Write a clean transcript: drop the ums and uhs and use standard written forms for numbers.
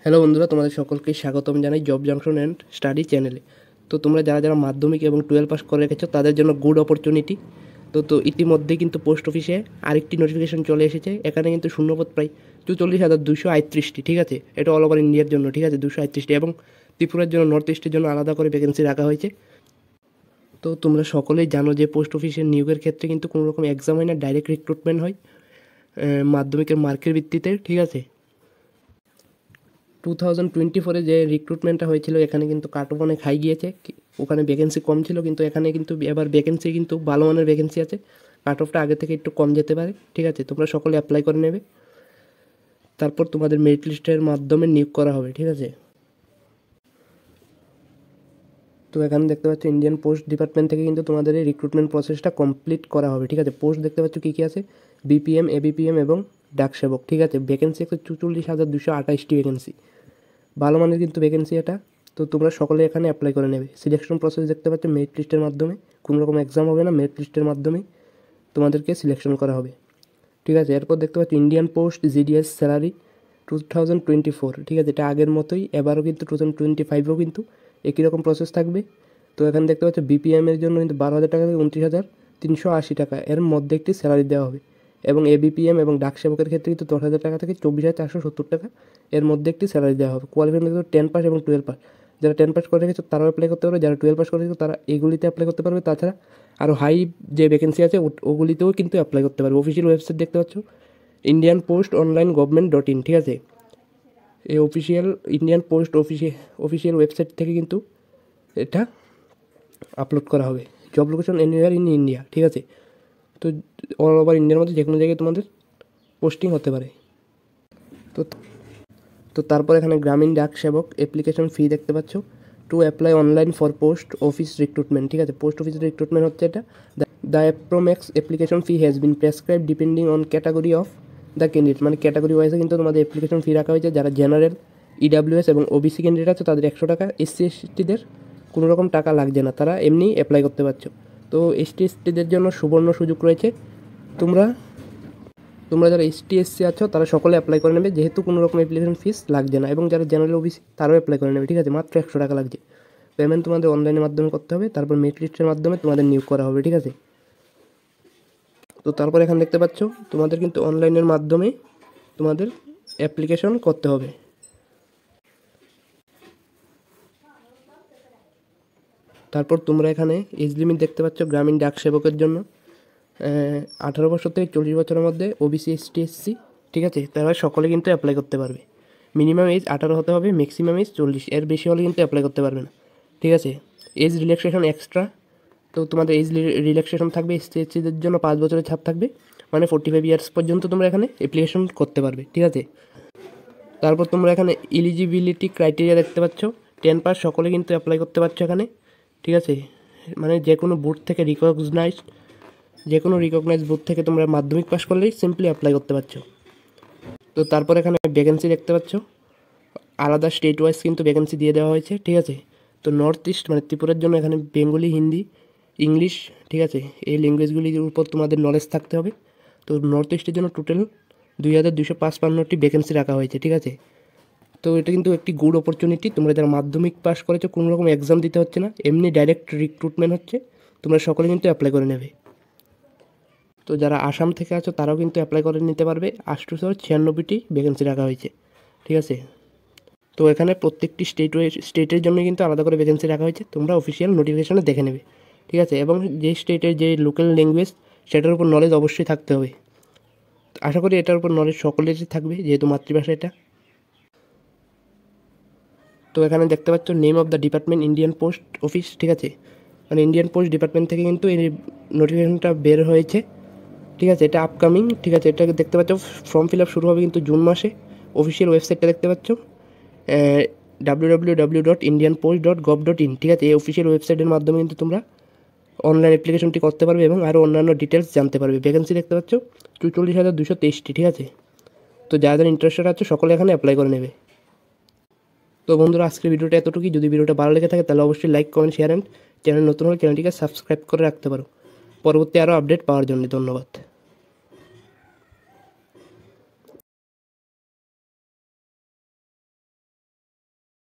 Hello বন্ধুরা, তোমাদের সকলকে স্বাগতম জানাই জব জাংশন অ্যান্ড স্টাডি চ্যানেলে। তো তোমরা যারা যারা মাধ্যমিক এবং 12 পাস করে রেখেছো তাদের জন্য গুড অপরচুনিটি। তো ইতিমধ্যেই কিন্তু পোস্ট অফিসে আরেকটি নোটিফিকেশন চলে এসেছে। এখানে কিন্তু শূন্যপদ প্রায় 44,238টি, ঠিক আছে। এটা অল ওভার ইন্ডিয়ার জন্য, ঠিক আছে, 238টি, এবং ত্রিপুরার জন্য, নর্থ ইস্টের জন্য আলাদা করে ভ্যাকেন্সি রাখা হয়েছে। তো তোমরা সকলেই জানো যে পোস্ট অফিসের নিয়োগের ক্ষেত্রে কিন্তু কোনো রকম এক্সাম হয় না, ডাইরেক্ট রিক্রুটমেন্ট হয় মাধ্যমিকের মার্কের ভিত্তিতে, ঠিক আছে। 2024 যে রিক্রুটমেন্টটা হয়েছিল এখানে কিন্তু কাট অফ অনেক হাই গিয়েছে, ওখানে ভ্যাকেন্সি কম ছিল, কিন্তু এখানে কিন্তু এবার ভ্যাকেন্সি কিন্তু ভালো মানের ভ্যাকেন্সি আছে, কাট অফটা আগে থেকে একটু কম যেতে পারে, ঠিক আছে। তোমরা সকলে অ্যাপ্লাই করে নেবে, তারপর তোমাদের মেরিট লিস্টের মাধ্যমে নিয়োগ করা হবে, ঠিক আছে। তো এখানে দেখতে পাচ্ছ ইন্ডিয়ান পোস্ট ডিপার্টমেন্ট থেকে কিন্তু তোমাদের এই রিক্রুটমেন্ট প্রসেসটা কমপ্লিট করা হবে, ঠিক আছে। পোস্ট দেখতে পাচ্ছ কী কী আছে, বিপিএম, এবিপিএম এবং ডাক সেবক, ঠিক আছে। ভ্যাকেন্সি 144,228টি ভ্যাকেন্সি, ভালো মানের কিন্তু ভ্যাকেন্সি এটা। তো তোমরা সকলে এখানে অ্যাপ্লাই করে নেবে। সিলেকশন প্রসেস দেখতে পাচ্ছ মেরিট লিস্টের মাধ্যমে, কোনো রকম এক্সাম হবে না, মেরিট লিস্টের মাধ্যমে তোমাদেরকে সিলেকশন করা হবে, ঠিক আছে। এরপর দেখতে পাচ্ছ ইন্ডিয়ান পোস্ট জিডিএস স্যালারি 2024, ঠিক আছে। এটা আগের মতোই, এবারও কিন্তু 2025ও কিন্তু একই রকম প্রসেস থাকবে। তো এখানে দেখতে পাচ্ছ বিপিএমের জন্য কিন্তু 12,000 টাকা থেকে 29,380 টাকা এর মধ্যে একটি স্যালারি দেওয়া হবে, এবং এবিপিএম এবং ডাক সেবকের ক্ষেত্রে কিন্তু 10,000 টাকা থেকে 24,470 টাকা এর মধ্যে একটি স্যালারি দেওয়া হবে। কোয়ালিফিকেশন কিন্তু 10 পাস এবং 12 পাস। যারা 10 পাস করে রেখেছে তারাও অ্যাপ্লাই করতে পারবে, যারা 12 পাস করে রেখেছে তারা এগুলিতে অ্যাপ্লাই করতে পারবে। তাছাড়া আরও হাই যে ভ্যাকেন্সি আছে ওগুলিতেও কিন্তু অ্যাপ্লাই করতে পারবে। অফিসিয়াল ওয়েবসাইট দেখতে পাচ্ছ Indian post online government .in, ঠিক আছে। এই official Indian post official website থেকে কিন্তু এটা আপলোড করা হবে। Job location anywhere in India, ঠিক আছে। তো অল ওভার ইন্ডিয়ার মধ্যে যে কোনো জায়গায় তোমাদের পোস্টিং হতে পারে। তো তো তারপর এখানে গ্রামীণ ডাক সেবক অ্যাপ্লিকেশন ফি দেখতে পাচ্ছ, to apply online for post office recruitment, ঠিক আছে। পোস্ট অফিস রিক্রুটমেন্ট হচ্ছে এটা। The approx application fee has been prescribe depending on category of the candidate, মানে ক্যাটাগরি ওয়াইজে কিন্তু তোমাদের অ্যাপ্লিকেশন ফি রাখা হয়েছে। যারা জেনারেল, ইডাব্লিউএস এবং ওবিসি ক্যান্ডিডেট আছে তাদের 100 টাকা, এসসি এসটিদের কোনো রকম টাকা লাগছে না, তারা এমনি অ্যাপ্লাই করতে পারছো। তো এসটি এসটিদের জন্য সুবর্ণ সুযোগ রয়েছে। তোমরা যারা এসটি এসসি আছো তারা সকলে অ্যাপ্লাই করে নেবে, যেহেতু কোনো রকম অ্যাপ্লিকেশন ফিস লাগছে না, এবং যারা জেনারেল ওবিসি তারাও অ্যাপ্লাই করে নেবে, ঠিক আছে। মাত্র 100 টাকা লাগছে। পেমেন্ট তোমাদের অনলাইনের মাধ্যমে করতে হবে, তারপর মেরিট লিস্টের মাধ্যমে তোমাদের নিয়োগ করা হবে, ঠিক আছে। তো তারপর এখানে দেখতে পাচ্ছ তোমাদের কিন্তু অনলাইনের মাধ্যমে তোমাদের অ্যাপ্লিকেশন করতে হবে। তারপর তোমরা এখানে এজ লিমিট দেখতে পাচ্ছ গ্রামীণ ডাক সেবকের জন্য 18 বছর থেকে 40 বছরের মধ্যে ওবিসি এসটি এসসি, ঠিক আছে, তারা সকলে কিন্তু অ্যাপ্লাই করতে পারবে। মিনিমাম এজ 18 হতে হবে, ম্যাক্সিমাম এজ 40, এর বেশি হলে কিন্তু অ্যাপ্লাই করতে পারবে না, ঠিক আছে। এজ রিল্যাক্সেশন এক্সট্রা, তো তোমাদের এজ রিল্যাক্সেশন থাকবে। এসটি এসসিদের জন্য 5 বছরের ছাড় থাকবে, মানে 45 ইয়ার্স পর্যন্ত তোমরা এখানে অ্যাপ্লিকেশন করতে পারবে, ঠিক আছে। তারপর তোমরা এখানে এলিজিবিলিটি ক্রাইটেরিয়া দেখতে পাচ্ছ, 10 পাস সকলে কিন্তু অ্যাপ্লাই করতে পারছো এখানে, ঠিক আছে। মানে যে কোনো বোর্ড থেকে রিকগনাইজ বোর্ড থেকে তোমরা মাধ্যমিক পাস করলেই সিম্পলি অ্যাপ্লাই করতে পারছো। তো তারপর এখানে ভ্যাকেন্সি দেখতে পাচ্ছ, আলাদা স্টেট ওয়াইজ কিন্তু ভ্যাকেন্সি দিয়ে দেওয়া হয়েছে, ঠিক আছে। তো নর্থ ইস্ট মানে ত্রিপুরার জন্য এখানে বেঙ্গলি, হিন্দি, ইংলিশ, ঠিক আছে, এই ল্যাঙ্গুয়েজগুলির উপর তোমাদের নলেজ থাকতে হবে। তো নর্থ ইস্টের জন্য টোটাল 2,255টি ভ্যাকেন্সি রাখা হয়েছে, ঠিক আছে। তো এটা কিন্তু একটি গুড অপরচুনিটি। তোমরা যারা মাধ্যমিক পাস করেছো কোনো রকম এক্সাম দিতে হচ্ছে না, এমনি ডাইরেক্ট রিক্রুটমেন্ট হচ্ছে, তোমরা সকলে কিন্তু অ্যাপ্লাই করে নেবে। তো যারা আসাম থেকে আছো তারাও কিন্তু অ্যাপ্লাই করে নিতে পারবে। 896টি ভ্যাকেন্সি রাখা হয়েছে, ঠিক আছে। তো এখানে প্রত্যেকটি স্টেটের জন্য কিন্তু আলাদা করে ভ্যাকেন্সি রাখা হয়েছে, তোমরা অফিসিয়াল নোটিফিকেশনে দেখে নেবে, ঠিক আছে। এবং যে স্টেটের যে লোকাল ল্যাঙ্গুয়েজ সেটার উপর নলেজ অবশ্যই থাকতে হবে। আশা করি এটার উপর নলেজ সকলেরই থাকবে, যেহেতু মাতৃভাষা এটা। তো এখানে দেখতে পাচ্ছ name of the department Indian post office, ঠিক আছে, মানে ইন্ডিয়ান পোস্ট ডিপার্টমেন্ট থেকে কিন্তু এই নোটিফিকেশনটা বের হয়েছে, ঠিক আছে। এটা আপকামিং, ঠিক আছে। এটা দেখতে পাচ্ছ ফর্ম ফিল আপ শুরু হবে কিন্তু জুন মাসে। অফিসিয়াল ওয়েবসাইটটা দেখতে পাচ্ছ www.indianpost.gov.in, ঠিক আছে। এই অফিসিয়াল ওয়েবসাইটের মাধ্যমে কিন্তু তোমরা অনলাইন অ্যাপ্লিকেশনটি করতে পারবে এবং আরও অন্যান্য ডিটেলস জানতে পারবে। ভ্যাকেন্সি দেখতে পাচ্ছ 44,223টি, ঠিক আছে। তো যারা ইন্টারেস্টেড আছে সকলে এখানে অ্যাপ্লাই করে নেবে। তো বন্ধুরা, আজকের ভিডিওটা এতটুকুই। যদি ভিডিওটা ভালো লেগে থাকে তাহলে অবশ্যই like, comment, share and channel নতুন হলে চ্যানেলটিকে সাবস্ক্রাইব করে রাখতে পারো পরবর্তী আরও আপডেট পাওয়ার জন্য। ধন্যবাদ।